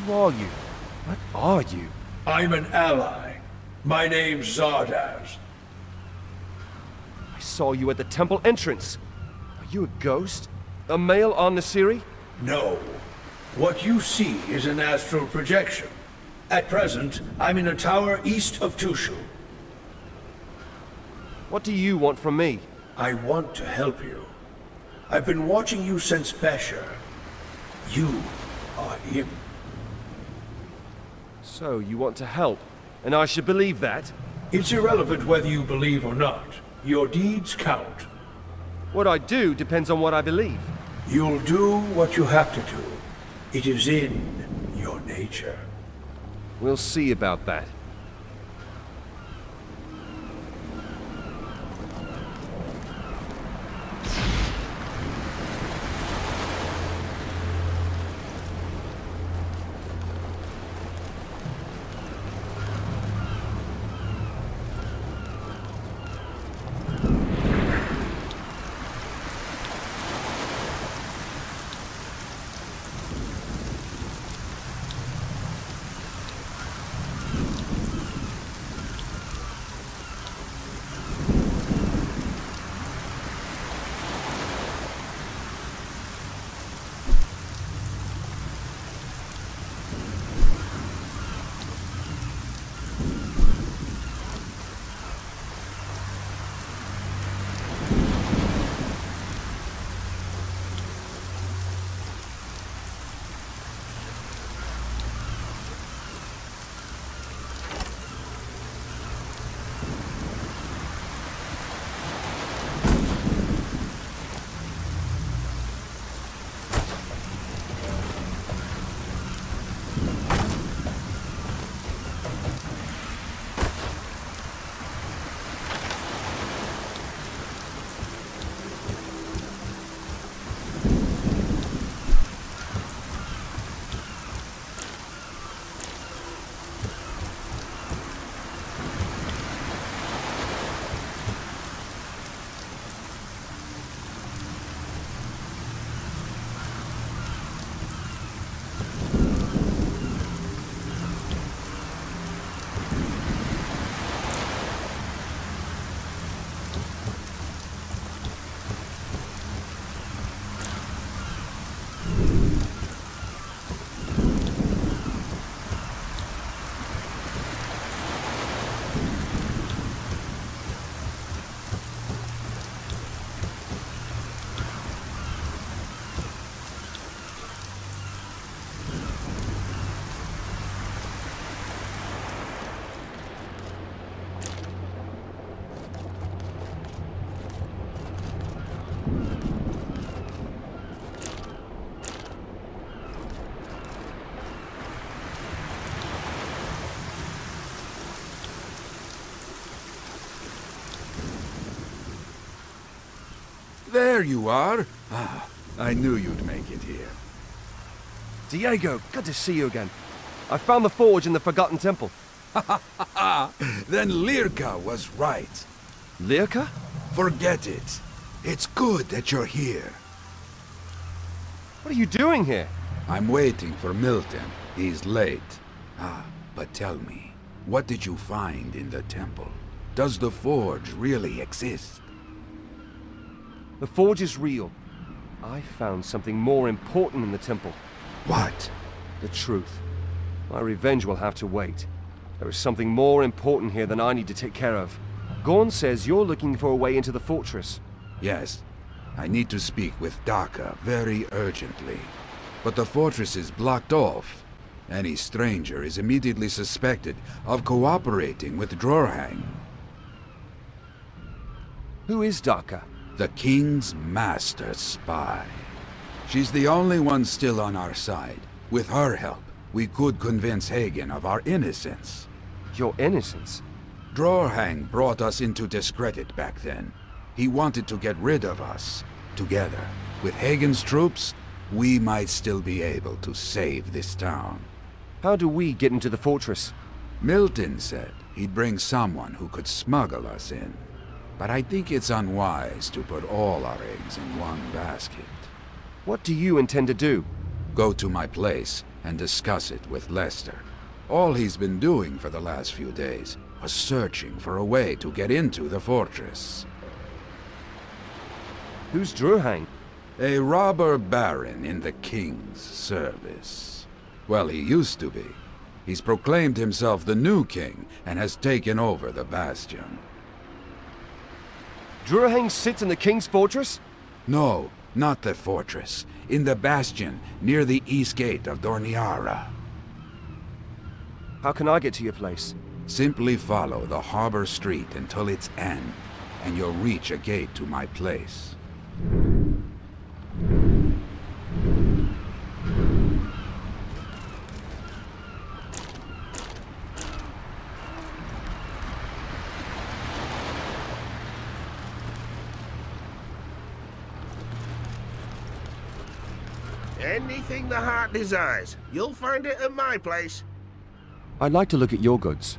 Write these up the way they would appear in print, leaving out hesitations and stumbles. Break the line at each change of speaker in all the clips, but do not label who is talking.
Who are you? What are you?
I'm an ally. My name's Zardoz.
I saw you at the temple entrance. Are you a ghost? A male An-Nasiri?
No. What you see is an astral projection. At present, I'm in a tower east of Tushu.
What do you want from me?
I want to help you. I've been watching you since Fesher. You are him.
So, you want to help, and I should believe that?
It's irrelevant whether you believe or not. Your deeds count.
What I do depends on what I believe.
You'll do what you have to do. It is in your nature.
We'll see about that.
There you are. Ah, I knew you'd make it here.
Diego, good to see you again. I found the forge in the Forgotten Temple.
Then Lirka was right.
Lirka?
Forget it. It's good that you're here.
What are you doing here?
I'm waiting for Milton. He's late. Ah, but tell me, what did you find in the temple? Does the forge really exist?
The forge is real. I found something more important in the temple.
What?
The truth. My revenge will have to wait. There is something more important here than I need to take care of. Gorn says you're looking for a way into the fortress.
Yes. I need to speak with Daka very urgently. But the fortress is blocked off. Any stranger is immediately suspected of cooperating with Drorhang.
Who is Daka?
The King's master spy. She's the only one still on our side. With her help, we could convince Hagen of our innocence.
Your innocence?
Drorhang brought us into discredit back then. He wanted to get rid of us. Together, with Hagen's troops, we might still be able to save this town.
How do we get into the fortress?
Milton said he'd bring someone who could smuggle us in. But I think it's unwise to put all our eggs in one basket.
What do you intend to do?
Go to my place and discuss it with Lester. All he's been doing for the last few days was searching for a way to get into the fortress.
Who's Druhang?
A robber baron in the king's service. Well, he used to be. He's proclaimed himself the new king and has taken over the bastion.
Druhang sits in the king's fortress?
No, not the fortress. In the bastion, near the east gate of Thorniara.
How can I get to your place?
Simply follow the harbor street until its end, and you'll reach a gate to my place.
Anything the heart desires, you'll find it at my place.
I'd like to look at your goods.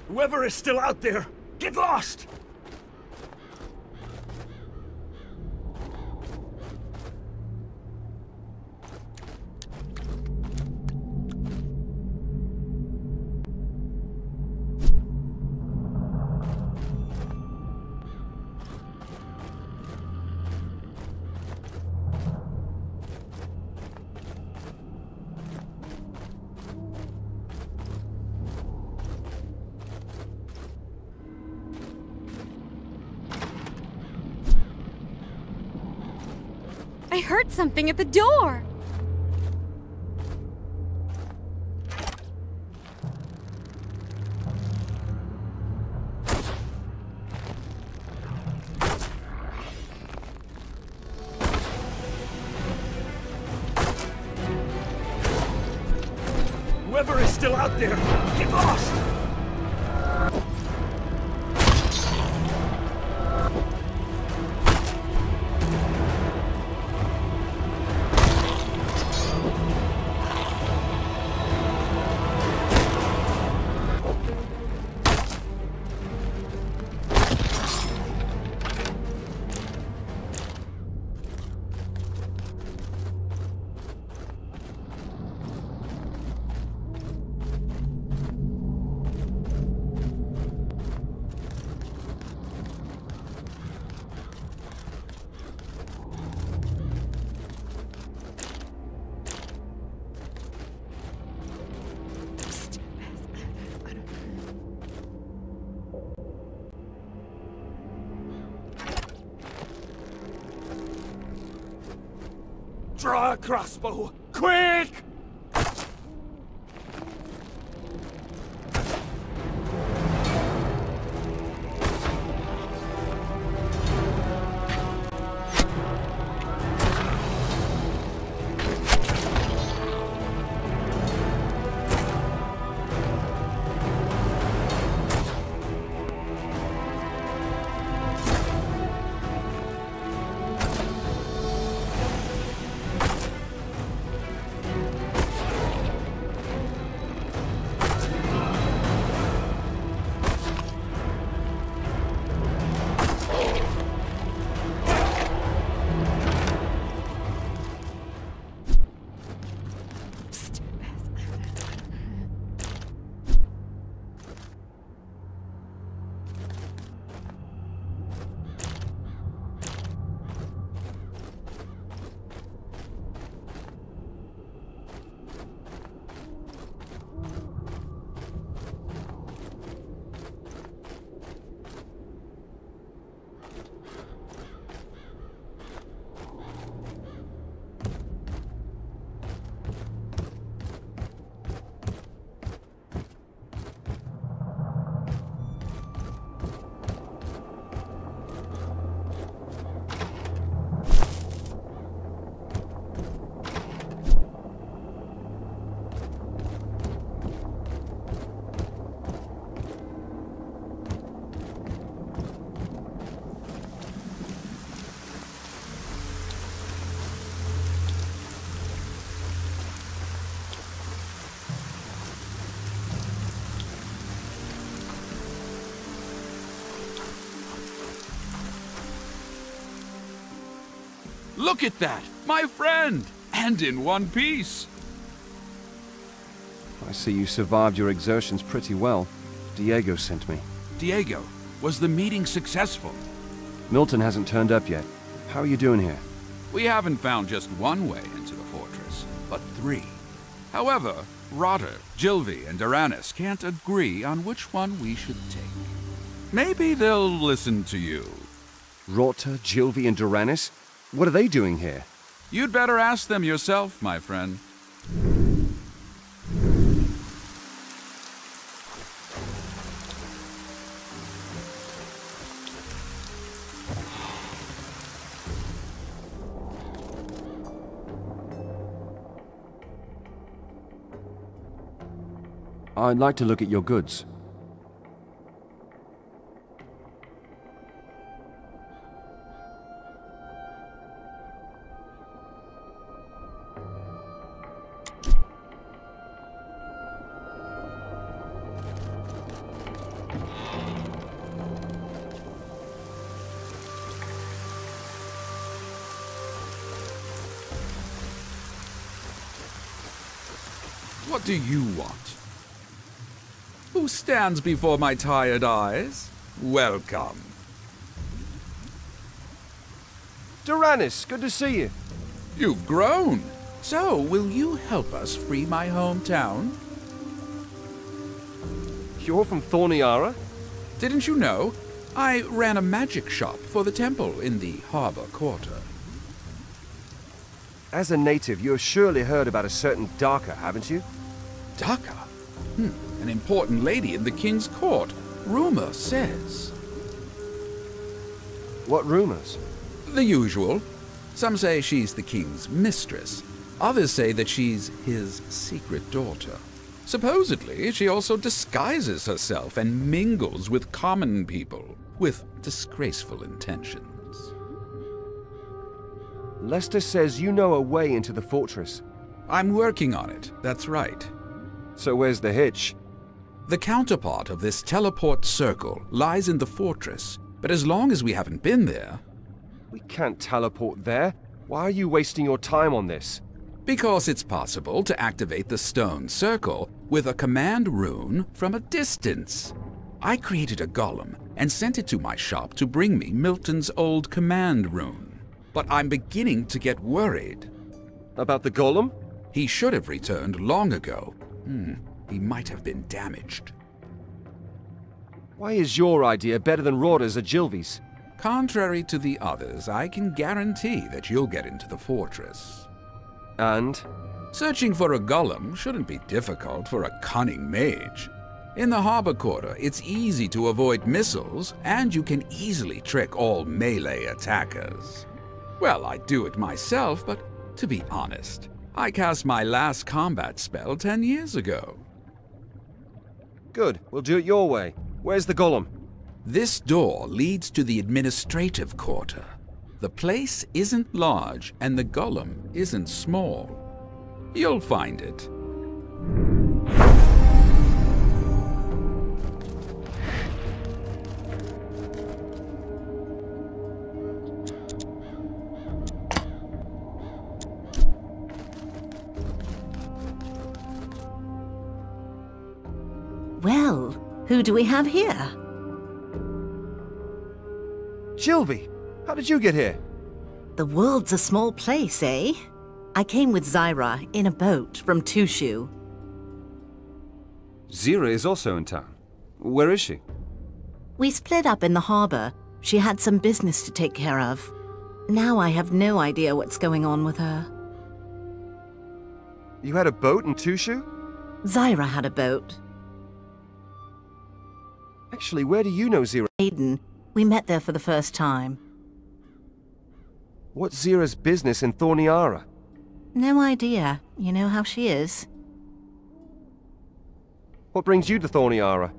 Whoever is still out there, get lost!
I heard something at the door!
Whoever is still out there, get lost! Draw a crossbow! Quick!
Look at that! My friend! And in one piece!
I see you survived your exertions pretty well. Diego sent me.
Diego, was the meeting successful?
Milton hasn't turned up yet. How are you doing here?
We haven't found just one way into the fortress, but three. However, Rotter, Gilvi, and Duranis can't agree on which one we should take. Maybe they'll listen to you.
Rotter, Gilvi, and Duranis? What are they doing here?
You'd better ask them yourself, my friend.
I'd like to look at your goods.
What do you want? Who stands before my tired eyes? Welcome.
Duranis, good to see you.
You've grown. So, will you help us free my hometown?
You're from Thorniara?
Didn't you know? I ran a magic shop for the temple in the harbor quarter.
As a native, you have surely heard about a certain Darker, haven't you?
Daka? An important lady in the king's court. Rumor says.
What rumors?
The usual. Some say she's the king's mistress. Others say that she's his secret daughter. Supposedly, she also disguises herself and mingles with common people with disgraceful intentions.
Lester says you know a way into the fortress.
I'm working on it, that's right.
So where's the hitch?
The counterpart of this teleport circle lies in the fortress, but as long as we haven't been there...
We can't teleport there. Why are you wasting your time on this?
Because it's possible to activate the stone circle with a command rune from a distance. I created a golem and sent it to my shop to bring me Milton's old command rune. But I'm beginning to get worried.
About the golem?
He should have returned long ago. He might have been damaged.
Why is your idea better than Rhoda's or Gilvy's?
Contrary to the others, I can guarantee that you'll get into the fortress.
And?
Searching for a golem shouldn't be difficult for a cunning mage. In the harbor quarter, it's easy to avoid missiles, and you can easily trick all melee attackers. Well, I do it myself, but to be honest, I cast my last combat spell 10 years ago.
Good, we'll do it your way. Where's the golem?
This door leads to the administrative quarter. The place isn't large, and the golem isn't small. You'll find it.
Well, who do we have here?
Gilvy! How did you get here?
The world's a small place, eh? I came with Zyra in a boat from Tushu.
Zira is also in town. Where is she?
We split up in the harbor. She had some business to take care of. Now I have no idea what's going on with her.
You had a boat in Tushu?
Zyra had a boat.
Actually, where do you know Zira?
Aiden, we met there for the first time.
What's Zira's business in Thorniara?
No idea. You know how she is.
What brings you to Thorniara?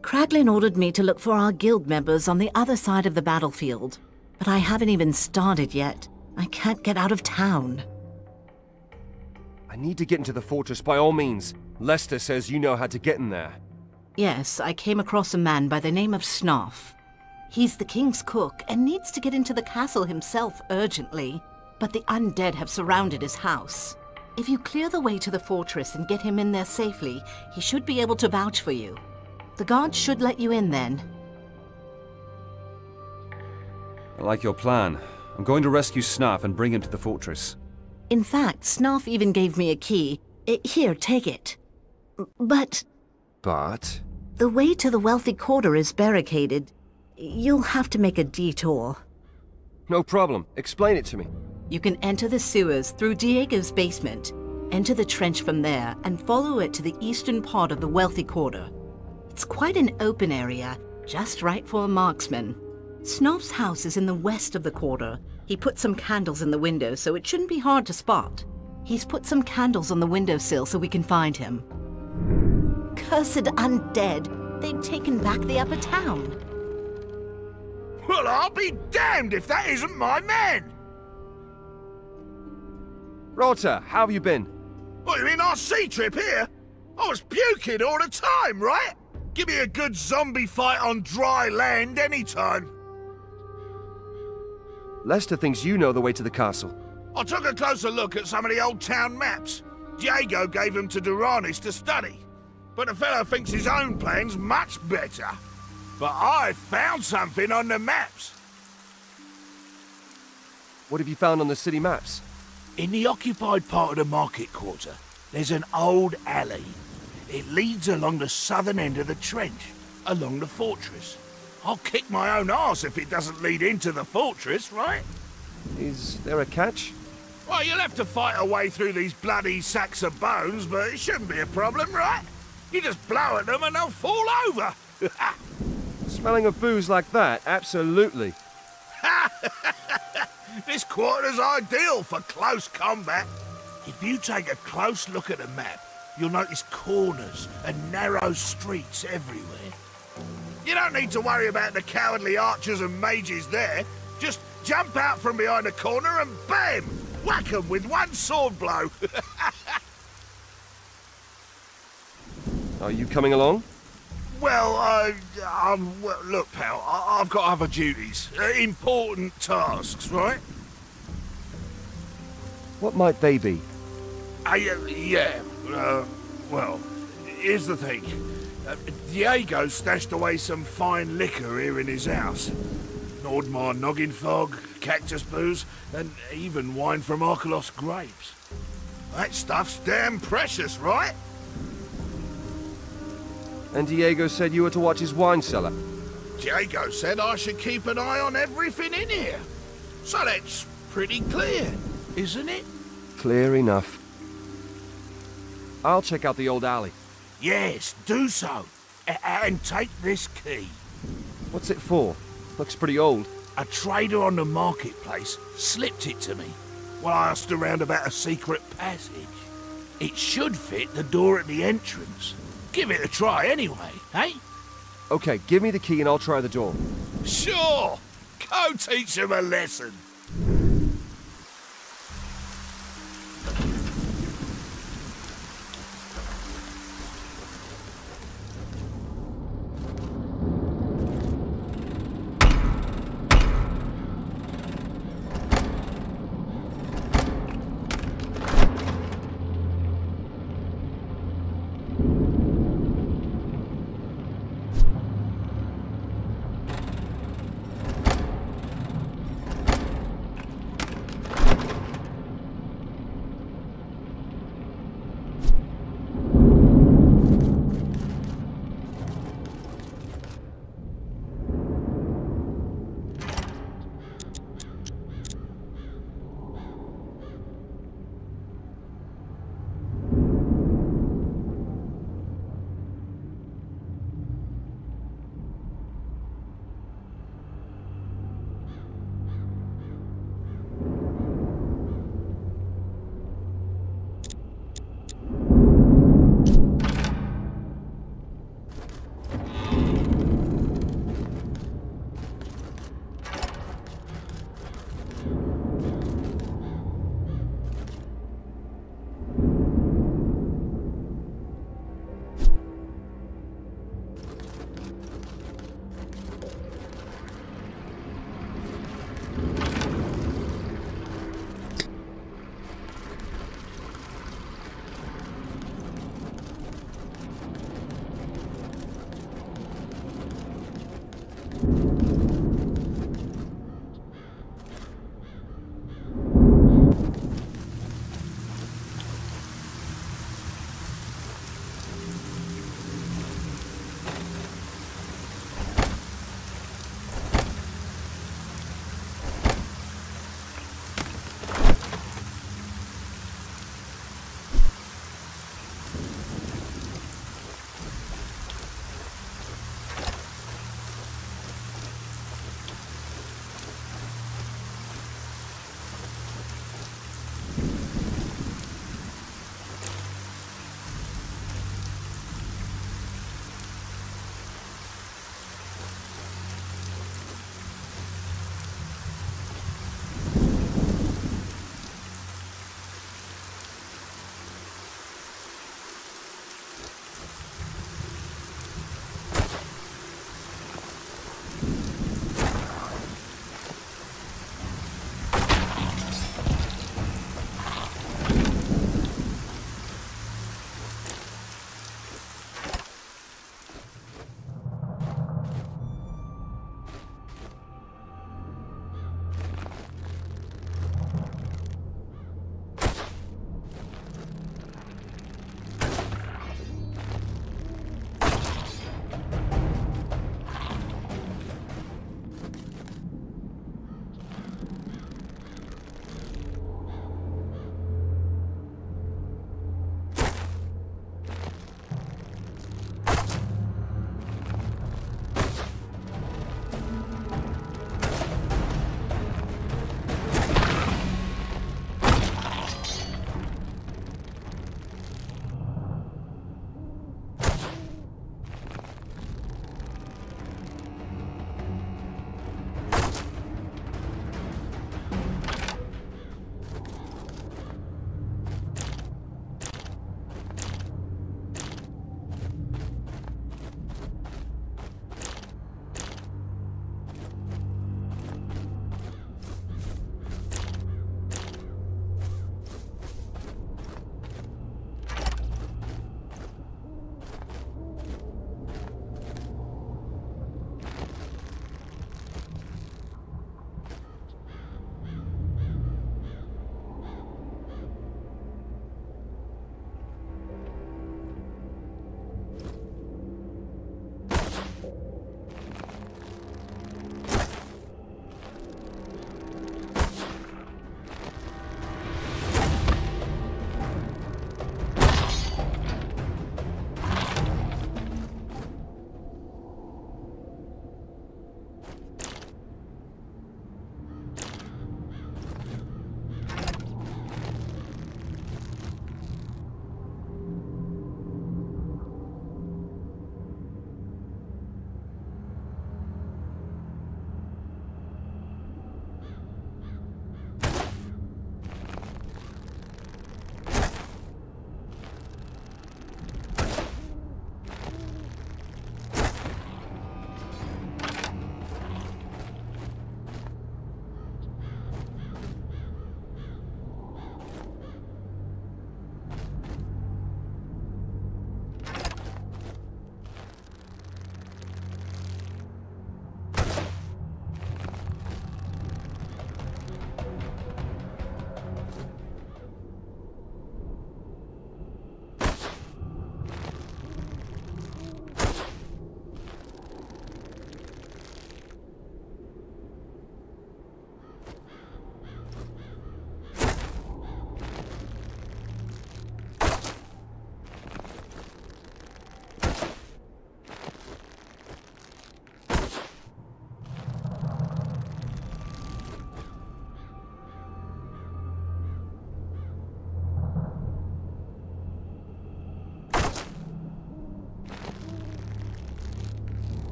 Kraglin ordered me to look for our guild members on the other side of the battlefield. But I haven't even started yet. I can't get out of town.
I need to get into the fortress by all means. Lester says you know how to get in there.
Yes, I came across a man by the name of Snarf. He's the king's cook and needs to get into the castle himself urgently. But the undead have surrounded his house. If you clear the way to the fortress and get him in there safely, he should be able to vouch for you. The guards should let you in then.
I like your plan. I'm going to rescue Snarf and bring him to the fortress.
In fact, Snarf even gave me a key. Here, take it. But the way to the wealthy quarter is barricaded. You'll have to make a detour.
No problem. Explain it to me.
You can enter the sewers through Diego's basement, enter the trench from there, and follow it to the eastern part of the wealthy quarter. It's quite an open area, just right for a marksman. Snarf's house is in the west of the quarter. He put some candles in the window, so it shouldn't be hard to spot. He's put some candles on the windowsill so we can find him. Cursed undead! They've taken back the upper town.
Well, I'll be damned if that isn't my man!
Rota, how have you been?
What, you mean our sea trip here? I was puking all the time, right? Give me a good zombie fight on dry land anytime.
Lester thinks you know the way to the castle.
I took a closer look at some of the old town maps. Diego gave them to Duranis to study. But the fellow thinks his own plan's much better. But I found something on the maps.
What have you found on the city maps?
In the occupied part of the market quarter, there's an old alley. It leads along the southern end of the trench, along the fortress. I'll kick my own arse if it doesn't lead into the fortress, right?
Is there a catch?
Well, you'll have to fight a way through these bloody sacks of bones, but it shouldn't be a problem, right? You just blow at them and they'll fall over.
Smelling of booze like that, absolutely.
This quarter's ideal for close combat. If you take a close look at the map, you'll notice corners and narrow streets everywhere. You don't need to worry about the cowardly archers and mages there. Just jump out from behind a corner and bam! Whack 'em with one sword blow.
Are you coming along?
Well, look, pal, I've got other duties. Important tasks, right?
What might they be?
Well, here's the thing. Diego stashed away some fine liquor here in his house. Nordmar noggin fog, cactus booze, and even wine from Arcalos grapes. That stuff's damn precious, right?
And Diego said you were to watch his wine cellar.
Diego said I should keep an eye on everything in here. So that's pretty clear, isn't it?
Clear enough. I'll check out the old alley.
Yes, do so. And take this key.
What's it for? Looks pretty old.
A trader on the marketplace slipped it to me while I asked around about a secret passage. It should fit the door at the entrance. Give it a try anyway, eh?
Okay, give me the key and I'll try the door.
Sure! Go teach him a lesson.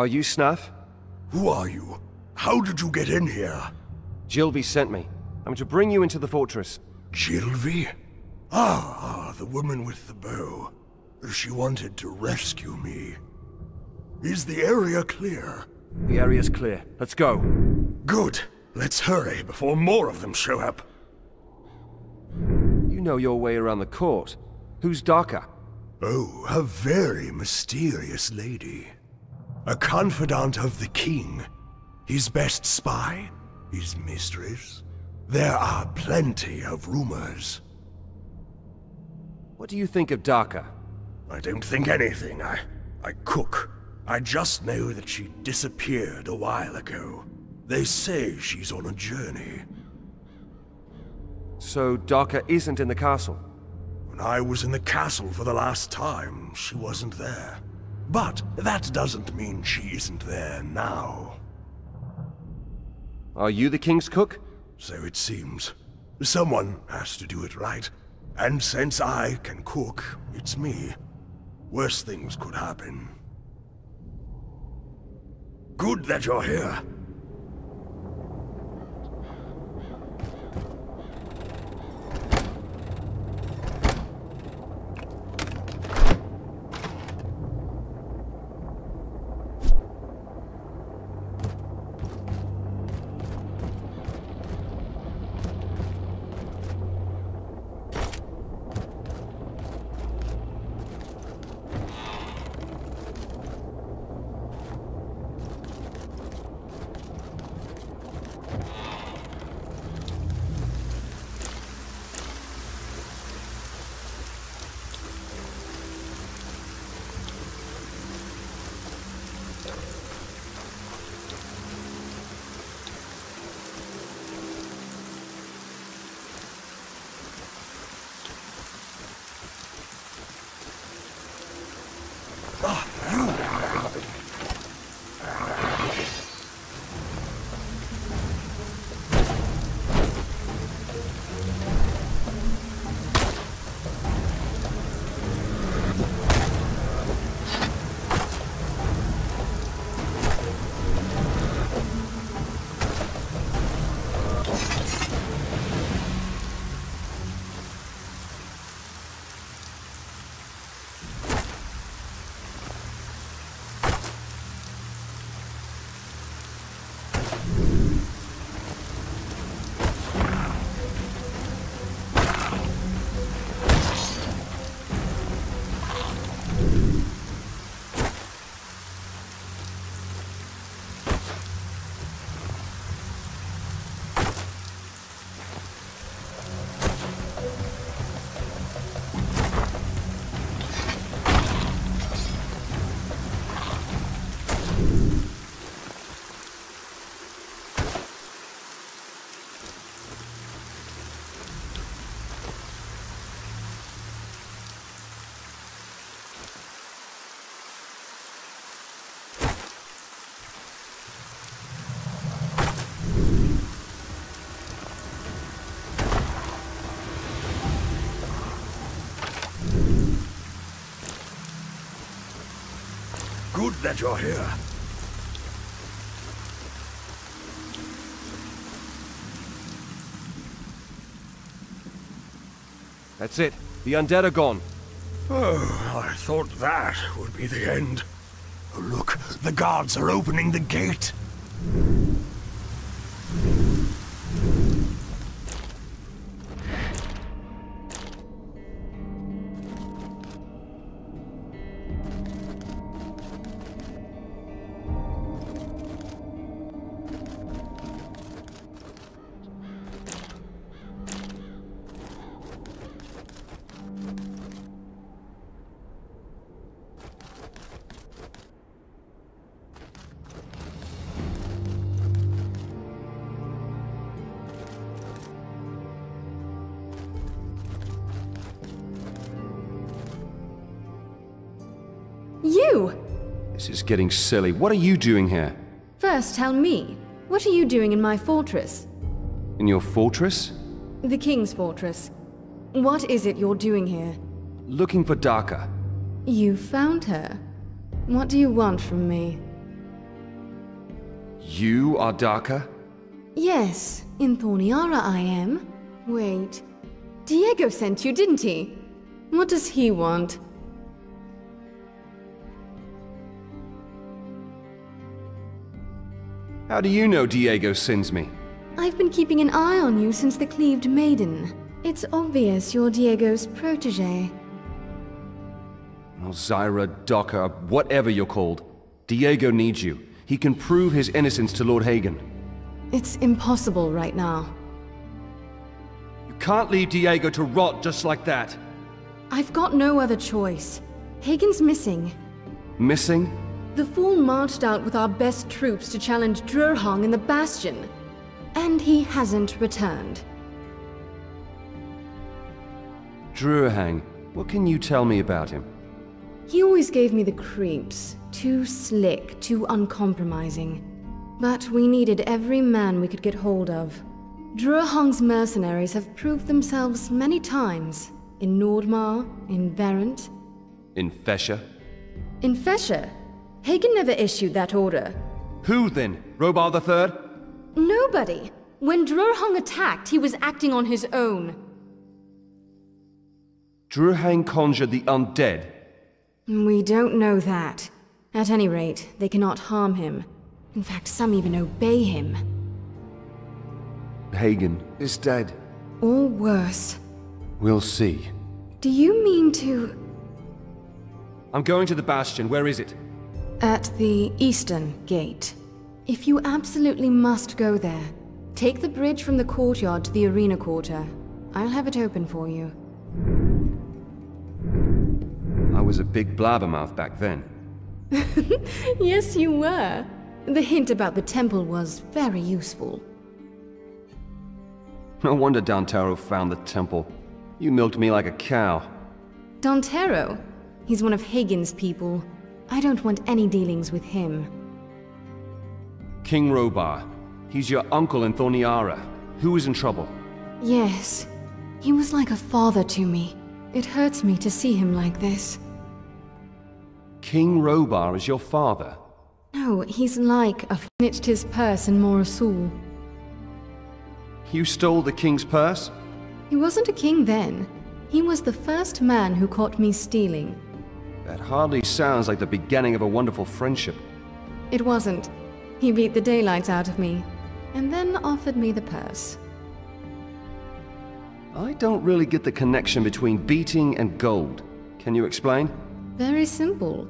Are you Snaff?
Who are you? How did you get in here?
Gilvy sent me. I'm to bring you into the fortress.
Gilvy? Ah, the woman with the bow. She wanted to rescue me. Is the area clear?
The area's clear. Let's go.
Good. Let's hurry before more of them show up.
You know your way around the court. Who's Daka?
Oh, a very mysterious lady. A confidant of the king. His best spy? His mistress? There are plenty of rumors.
What do you think of Daka?
I don't think anything. I cook. I just know that she disappeared a while ago. They say she's on a journey.
So Daka isn't in the castle?
When I was in the castle for the last time, she wasn't there. But that doesn't mean she isn't there now.
Are you the king's cook?
So it seems. Someone has to do it right. And since I can cook, it's me. Worse things could happen. Good that you're here. Good that you're here.
That's it. The undead are gone.
Oh, I thought that would be the end. Oh, look, the guards are opening the gate.
You!
This is getting silly. What are you doing here?
First, tell me, what are you doing in my fortress?
In your fortress?
The King's fortress. What is it you're doing here?
Looking for Daka.
You found her. What do you want from me?
You are Daka?
Yes, in Thorniara I am. Wait. Diego sent you, didn't he? What does he want?
How do you know Diego sends me?
I've been keeping an eye on you since the Cleaved Maiden. It's obvious you're Diego's protege.
Zyra, Daka, whatever you're called. Diego needs you. He can prove his innocence to Lord Hagen.
It's impossible right now.
You can't leave Diego to rot just like that.
I've got no other choice. Hagen's missing.
Missing?
The Fool marched out with our best troops to challenge Drurhong in the Bastion. And he hasn't returned.
Drurhang, what can you tell me about him?
He always gave me the creeps. Too slick, too uncompromising. But we needed every man we could get hold of. Drurhong's mercenaries have proved themselves many times. In Nordmar, in Verent.
In Fesha?
In Fesha? Hagen never issued that order.
Who then? Robar III?
Nobody. When Drurhong attacked, he was acting on his own.
Drurhang conjured the undead?
We don't know that. At any rate, they cannot harm him. In fact, some even obey him.
Hagen is dead.
Or worse.
We'll see.
Do you mean to...
I'm going to the Bastion. Where is it?
At the eastern gate. If you absolutely must go there, take the bridge from the courtyard to the arena quarter. I'll have it open for you.
I was a big blabbermouth back then.
Yes, you were. The hint about the temple was very useful.
No wonder Dantero found the temple. You milked me like a cow.
Dantero? He's one of Hagen's people. I don't want any dealings with him.
King Robar. He's your uncle in Thorniara. Who is in trouble?
Yes. He was like a father to me. It hurts me to see him like this.
King Robar is your father?
No, he's like a snitched his purse in Morasul.
You stole the king's purse?
He wasn't a king then. He was the first man who caught me stealing.
That hardly sounds like the beginning of a wonderful friendship.
It wasn't. He beat the daylights out of me, and then offered me the purse.
I don't really get the connection between beating and gold. Can you explain?
Very simple.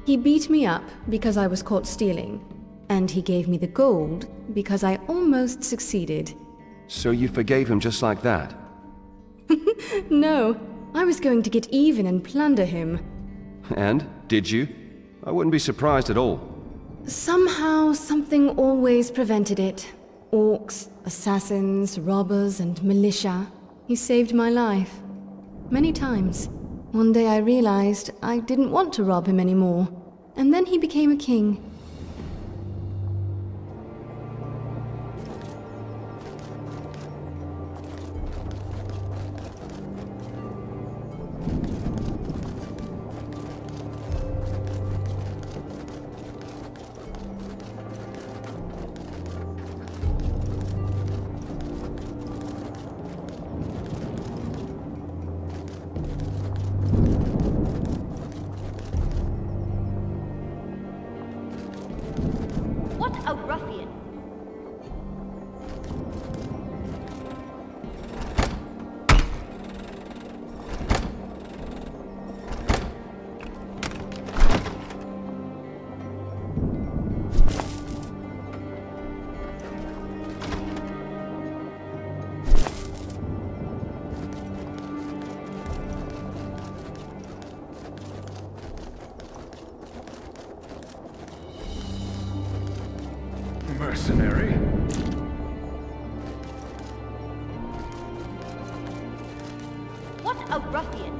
He beat me up because I was caught stealing, and he gave me the gold because I almost succeeded.
So you forgave him just like that?
No, I was going to get even and plunder him.
And? Did you? I wouldn't be surprised at all.
Somehow, something always prevented it. Orcs, assassins, robbers, and militia. He saved my life. Many times. One day I realized I didn't want to rob him anymore. And then he became a king.
What a ruffian!
Mercenary?
What a ruffian!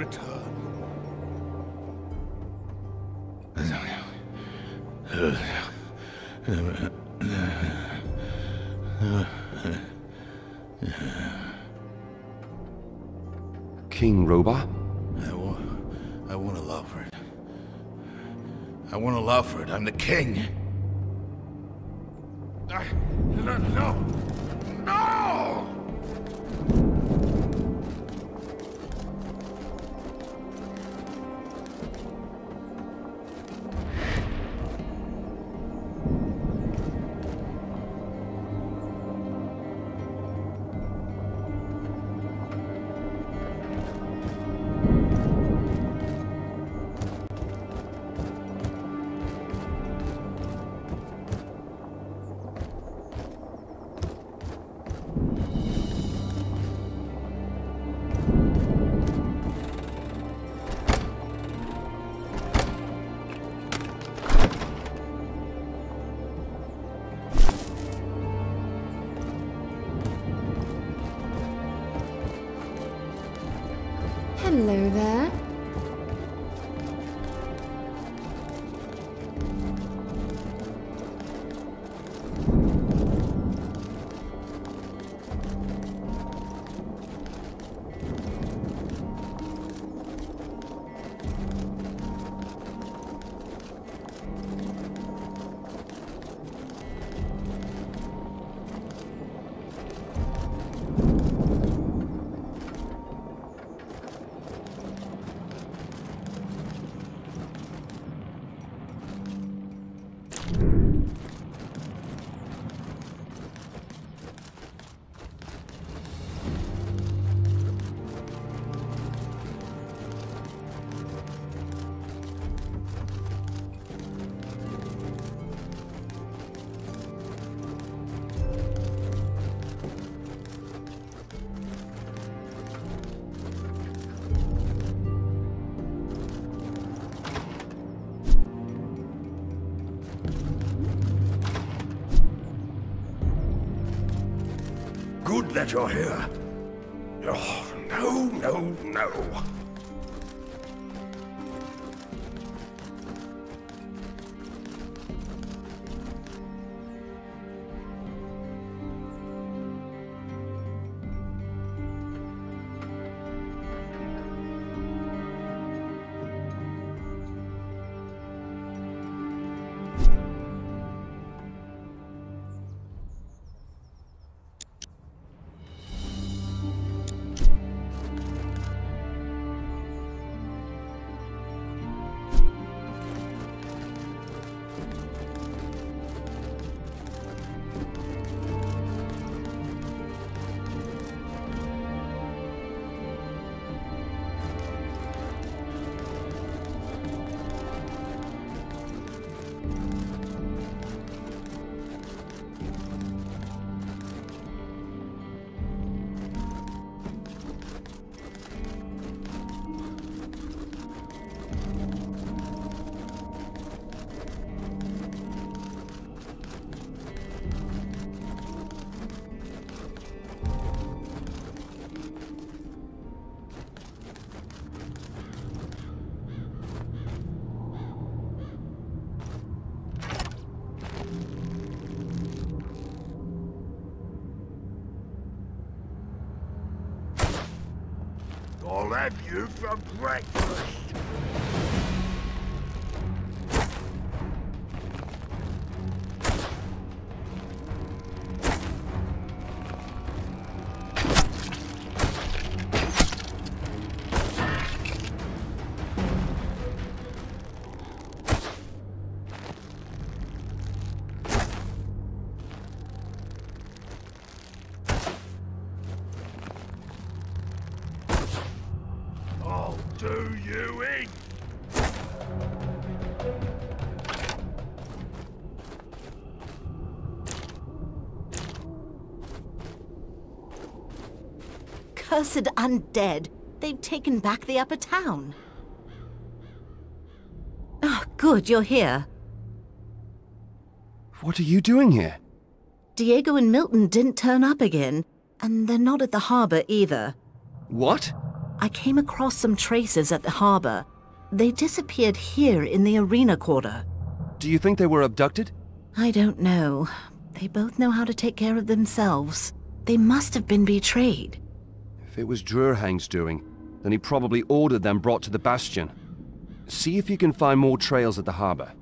return.
King Roba?
I want to love for it. I want to love for it. I'm the king. No! No!
Hello there.
Good that you're here. Oh, no.
I'll have you for breakfast. Do you eat?
Cursed undead! They've taken back the upper town. Oh, good, you're here.
What are you doing here?
Diego and Milton didn't turn up again, and they're not at the harbor either.
What?
I came across some traces at the harbor. They disappeared here in the arena quarter.
Do you think they were abducted?
I don't know. They both know how to take care of themselves. They must have been betrayed.
If it was Drurhang's doing, then he probably ordered them brought to the Bastion. See if you can find more trails at the harbor.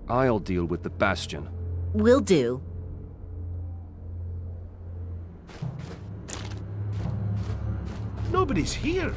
I'll deal with the Bastion.
Will do.
Nobody's here.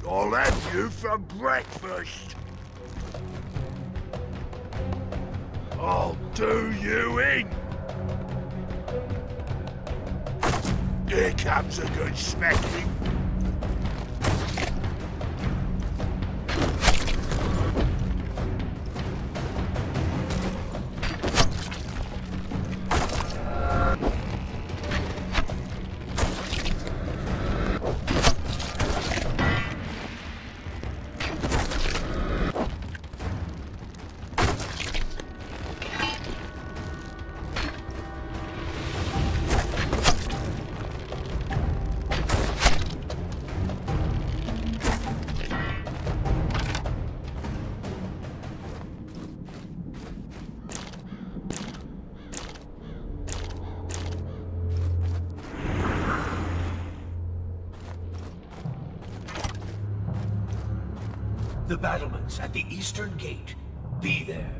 I'll have you for breakfast. I'll do you in. Here comes a good smacking.
The battlements at the eastern gate. Be there.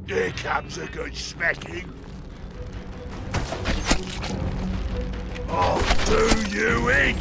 Here comes a good smacking. I'll do you in.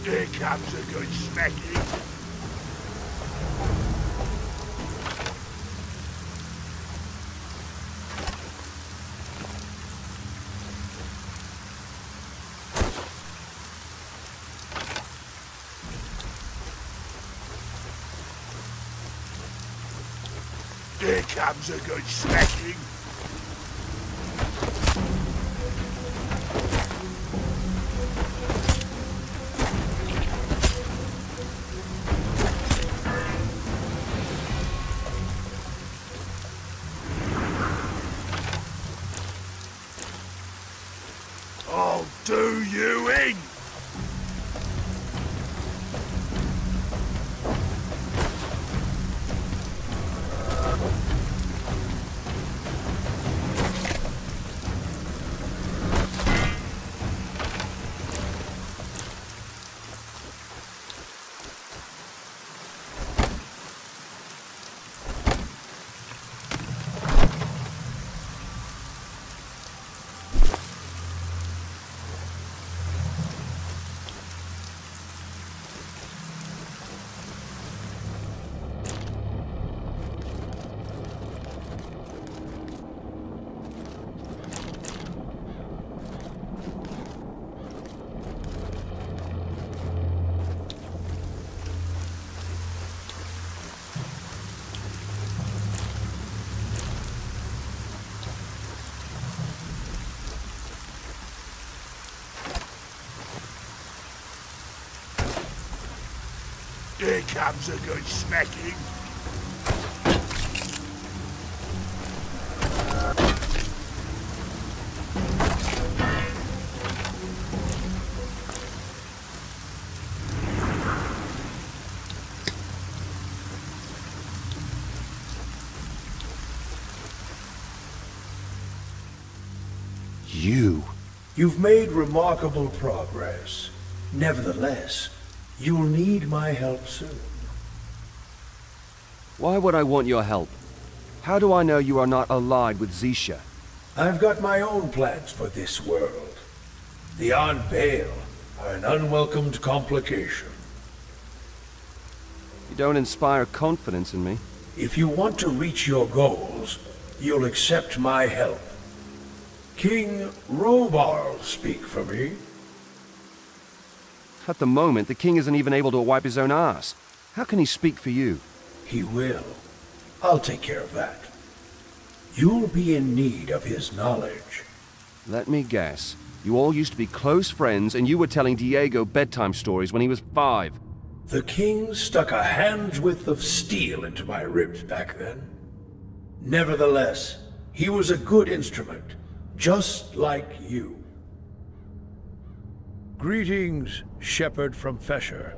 Here comes a good smacking. Here comes a good smacking. I'll do you in! Here comes a good smacking.
You've made remarkable progress. Nevertheless, you'll need my help soon.
Why would I want your help? How do I know you are not allied with Zisha?
I've got my own plans for this world. The Unveil are an unwelcomed complication.
You don't inspire confidence in me.
If you want to reach your goals, you'll accept my help. King Robar'll speak for me.
At the moment, the king isn't even able to wipe his own ass. How can he speak for you?
He will. I'll take care of that. You'll be in need of his knowledge.
Let me guess. You all used to be close friends, and you were telling Diego bedtime stories when he was 5.
The king stuck a hand's width of steel into my ribs back then. Nevertheless, he was a good instrument, just like you. Greetings, shepherd from Fesher.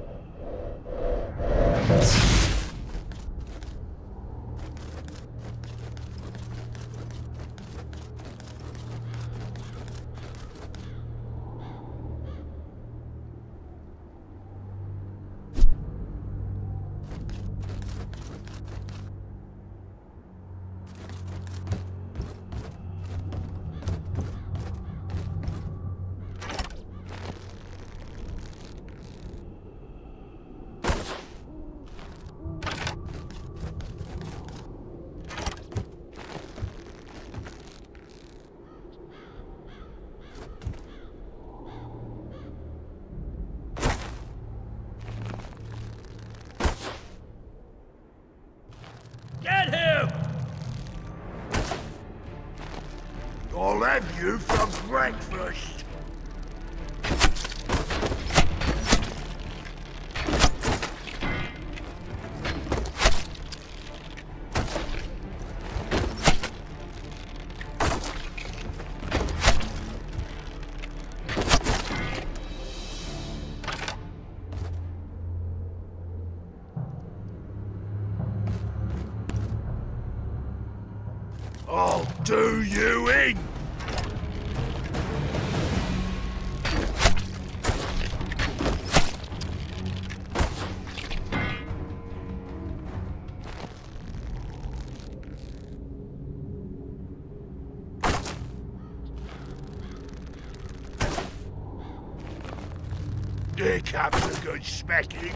Get him!
I'll have you for breakfast. I'll do you in! Here comes a good smacking.